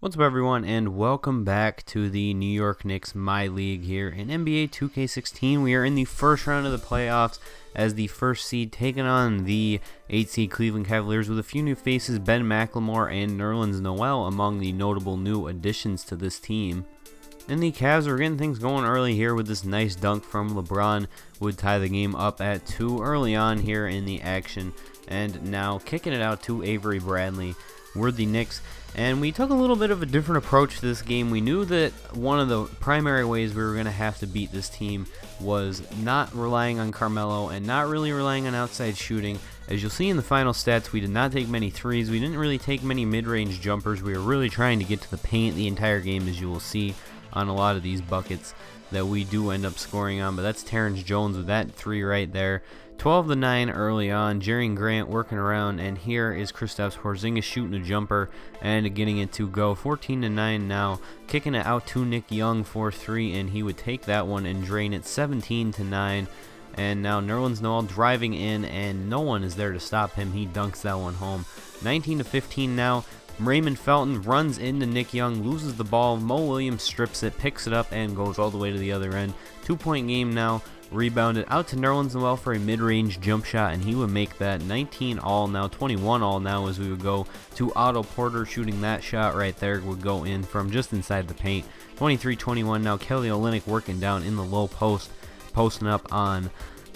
What's up, everyone, and welcome back to the New York Knicks MyLeague here in NBA 2K16. We are in the first round of the playoffs as the first seed taking on the 8 seed Cleveland Cavaliers with a few new faces, Ben McLemore and Nerlens Noel among the notable new additions to this team. And the Cavs are getting things going early here with this nice dunk from LeBron. Would tie the game up at 2 early on here in the action. And now kicking it out to Avery Bradley. We're the Knicks, and we took a little bit of a different approach to this game. We knew that one of the primary ways we were going to have to beat this team was not relying on Carmelo and not really relying on outside shooting. As you'll see in the final stats, we did not take many threes. We didn't really take many mid-range jumpers. We were really trying to get to the paint the entire game, as you will see on a lot of these buckets that we do end up scoring on. But that's Terrence Jones with that three right there. 12-9 early on. Jerry Grant working around, and here is Kristaps Porzingis shooting a jumper and getting it to go. 14-9 now, kicking it out to Nick Young for 3, and he would take that one and drain it. 17-9, and now Nerlens Noel driving in, and no one is there to stop him. He dunks that one home. 19-15 now. Raymond Felton runs into Nick Young, loses the ball. Mo Williams strips it, picks it up, and goes all the way to the other end. 2-point game now. Rebounded out to Nerlens Noel for a mid-range jump shot, and he would make that 19 all now, 21 all now, as we would go to Otto Porter shooting that shot right there, would go in from just inside the paint. 23-21 now. Kelly Olynyk working down in the low post, posting up on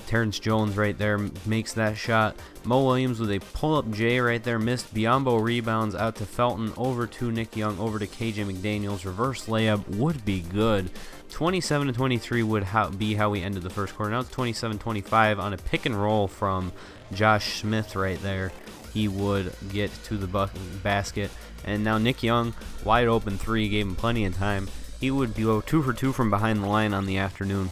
Terrence Jones right there, makes that shot. Mo Williams with a pull-up J right there, missed. Biyombo rebounds out to Felton, over to Nick Young, over to KJ McDaniels. Reverse layup would be good. 27-23 would be how we ended the first quarter. Now it's 27-25 on a pick and roll from Josh Smith right there. He would get to the basket, and now Nick Young, wide open three, gave him plenty of time. He would go 2 for 2 from behind the line on the afternoon.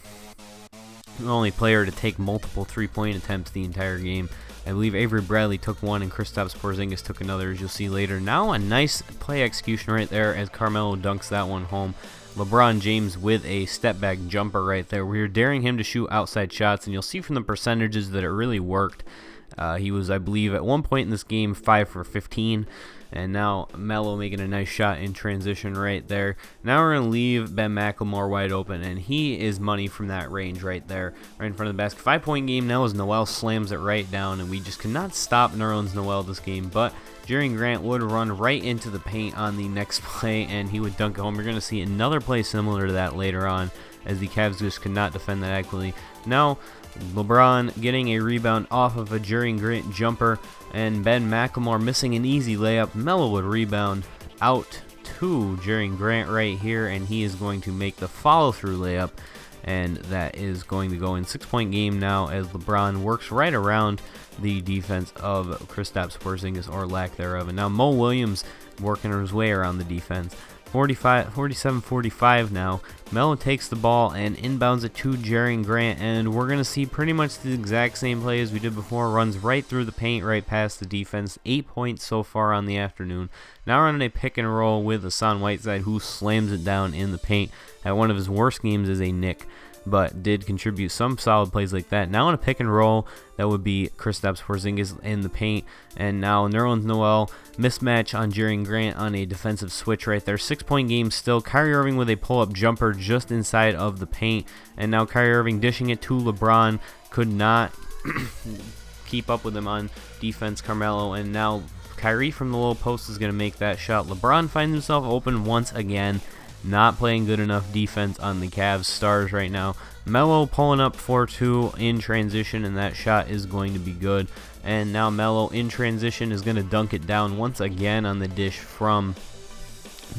The only player to take multiple three-point attempts the entire game. I believe Avery Bradley took one and Kristaps Porzingis took another, as you'll see later. Now a nice play execution right there as Carmelo dunks that one home. LeBron James with a step-back jumper right there. We were daring him to shoot outside shots, and you'll see from the percentages that it really worked. He was, I believe, at one point in this game 5 for 15, and now Melo making a nice shot in transition right there. Now we're going to leave Ben McLemore wide open, and he is money from that range right there, right in front of the basket. 5-point game now as Noel slams it right down, and we just cannot stop Nerlens Noel this game, but Jerry Grant would run right into the paint on the next play, and he would dunk it home. You're going to see another play similar to that later on, as the Cavs just could not defend that adequately. Now LeBron getting a rebound off of a Jerry Grant jumper, and Ben McLemore missing an easy layup. Melo would rebound out to Jerry Grant right here, and he is going to make the follow-through layup, and that is going to go in. 6-point game now as LeBron works right around the defense of Kristaps Porzingis, or lack thereof. And now Mo Williams working his way around the defense. 47-45 now. Melo takes the ball and inbounds it to Jerry Grant, and we're going to see pretty much the exact same play as we did before. Runs right through the paint, right past the defense. 8 points so far on the afternoon. Now running a pick and roll with Hassan Whiteside, who slams it down in the paint at one of his worst games as a Knick, but did contribute some solid plays like that. Now on a pick and roll, that would be Kristaps Porzingis in the paint, and now Nerlens Noel mismatch on Jerry Grant on a defensive switch right there. 6-point game still. Kyrie Irving with a pull-up jumper just inside of the paint, and now Kyrie Irving dishing it to LeBron, could not keep up with him on defense, Carmelo, and now Kyrie from the low post is going to make that shot. LeBron finds himself open once again. Not playing good enough defense on the Cavs stars right now. Melo pulling up 4-2 in transition, and that shot is going to be good. And now Melo in transition is going to dunk it down once again on the dish from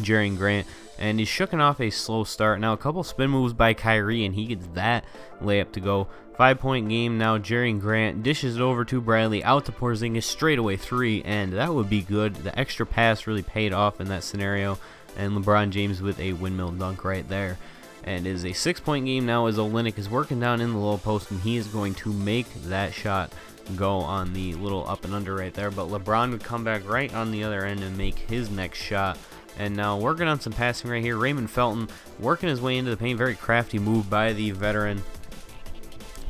Jerry Grant. And he's shooking off a slow start. Now a couple spin moves by Kyrie, and he gets that layup to go. 5-point game now. Jerry Grant dishes it over to Bradley, out to Porzingis, straightaway 3, and that would be good. The extra pass really paid off in that scenario. And LeBron James with a windmill dunk right there. And it is a 6-point game now as Olynyk is working down in the low post, and he is going to make that shot go on the little up and under right there. But LeBron would come back right on the other end and make his next shot. And now working on some passing right here. Raymond Felton working his way into the paint. Very crafty move by the veteran.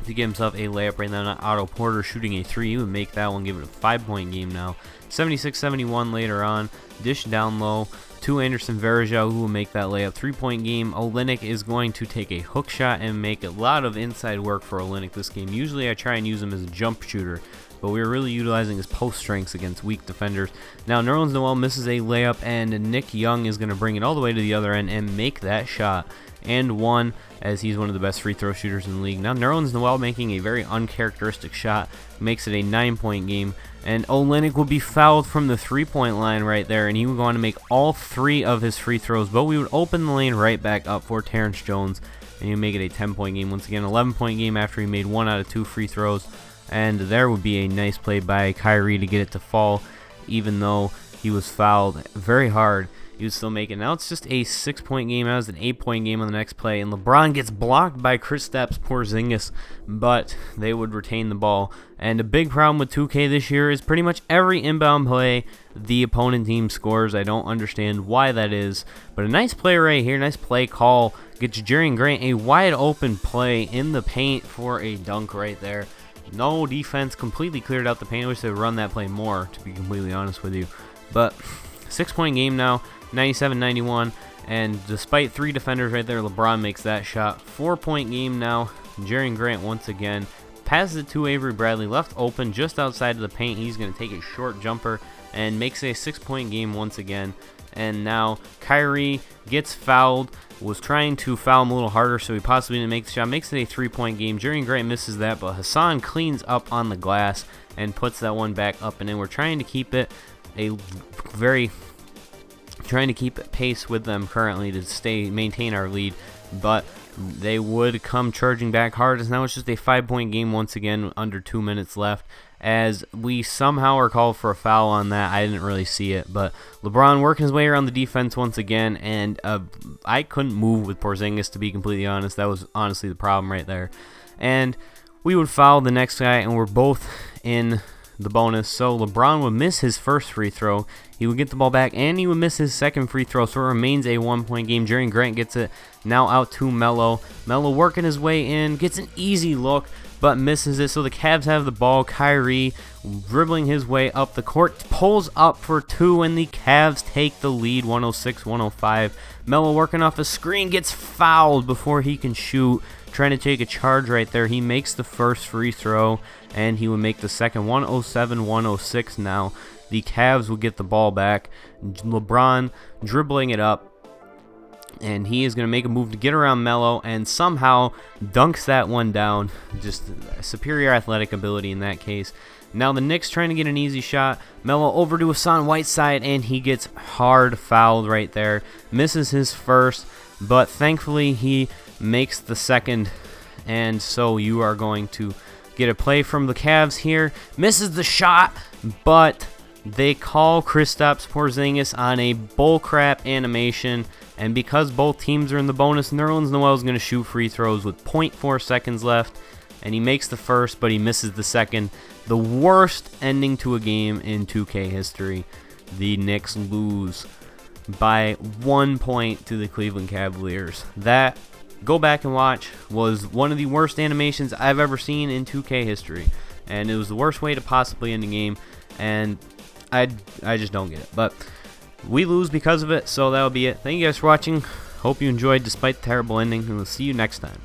to get himself a layup right now. Not Otto Porter shooting a 3. He would make that one, give it a 5-point game now. 76-71 later on. Dish down low to Anderson Varejao, who will make that layup. 3-point game. Olynyk is going to take a hook shot and make a lot of inside work for Olynyk this game. Usually I try and use him as a jump shooter, but we were really utilizing his post strengths against weak defenders. Now Nerlens Noel misses a layup, and Nick Young is going to bring it all the way to the other end and make that shot. And one, as he's one of the best free throw shooters in the league. Now Nerlens Noel making a very uncharacteristic shot, makes it a 9-point game, and Olynyk will be fouled from the 3-point line right there, and he would go on to make all 3 of his free throws, but we would open the lane right back up for Terrence Jones, and he would make it a 10-point game once again. 11-point game after he made 1 out of 2 free throws, and there would be a nice play by Kyrie to get it to fall, even though he was fouled very hard. He would still make it. Now it's just a 6-point game. Now it's an 8-point game on the next play, and LeBron gets blocked by Kristaps Porzingis, but they would retain the ball. And a big problem with 2K this year is pretty much every inbound play the opponent team scores. I don't understand why that is, but a nice play right here, nice play call, gets Jerry Grant a wide open play in the paint for a dunk right there. No defense, completely cleared out the paint. I wish they would run that play more, to be completely honest with you. But 6-point game now, 97-91, and despite 3 defenders right there, LeBron makes that shot. 4-point game now. Jerry Grant once again passes it to Avery Bradley, left open just outside of the paint. He's going to take a short jumper and makes a 6-point game once again. And now Kyrie gets fouled, was trying to foul him a little harder, so he possibly didn't make the shot. Makes it a 3-point game. Jerry Grant misses that, but Hassan cleans up on the glass and puts that one back up and in. We're trying to keep it pace with them currently to maintain our lead, but they would come charging back hard, as now it's just a 5-point game once again, under 2 minutes left, as we somehow are called for a foul on that. I didn't really see it, but LeBron working his way around the defense once again, and I couldn't move with Porzingis, to be completely honest. That was honestly the problem right there, and we would foul the next guy, and we're both in the bonus. So LeBron would miss his first free throw, he would get the ball back, and he would miss his second free throw, so it remains a 1-point game. Jerry Grant gets it now out to Melo. Melo working his way in, gets an easy look, but misses it, so the Cavs have the ball. Kyrie dribbling his way up the court, pulls up for 2, and the Cavs take the lead, 106-105. Melo working off a screen, gets fouled before he can shoot, trying to take a charge right there. He makes the first free throw, and he would make the second. 107-106 now. The Cavs will get the ball back. LeBron dribbling it up, and he is going to make a move to get around Melo and somehow dunks that one down. Just superior athletic ability in that case. Now the Knicks trying to get an easy shot. Melo over to Hassan Whiteside, and he gets hard fouled right there. Misses his first, but thankfully he makes the second, and so you are going to get a play from the Cavs here. Misses the shot, but they call Kristaps Porzingis on a bullcrap animation, and because both teams are in the bonus, Nerlens Noel is going to shoot free throws with 0.4 seconds left, and he makes the first, but he misses the second. The worst ending to a game in 2K history. The Knicks lose by 1 point to the Cleveland Cavaliers. That, go back and watch, was one of the worst animations I've ever seen in 2K history, and it was the worst way to possibly end a game, and I just don't get it. But we lose because of it, so that'll be it. Thank you guys for watching. Hope you enjoyed despite the terrible ending, and we'll see you next time.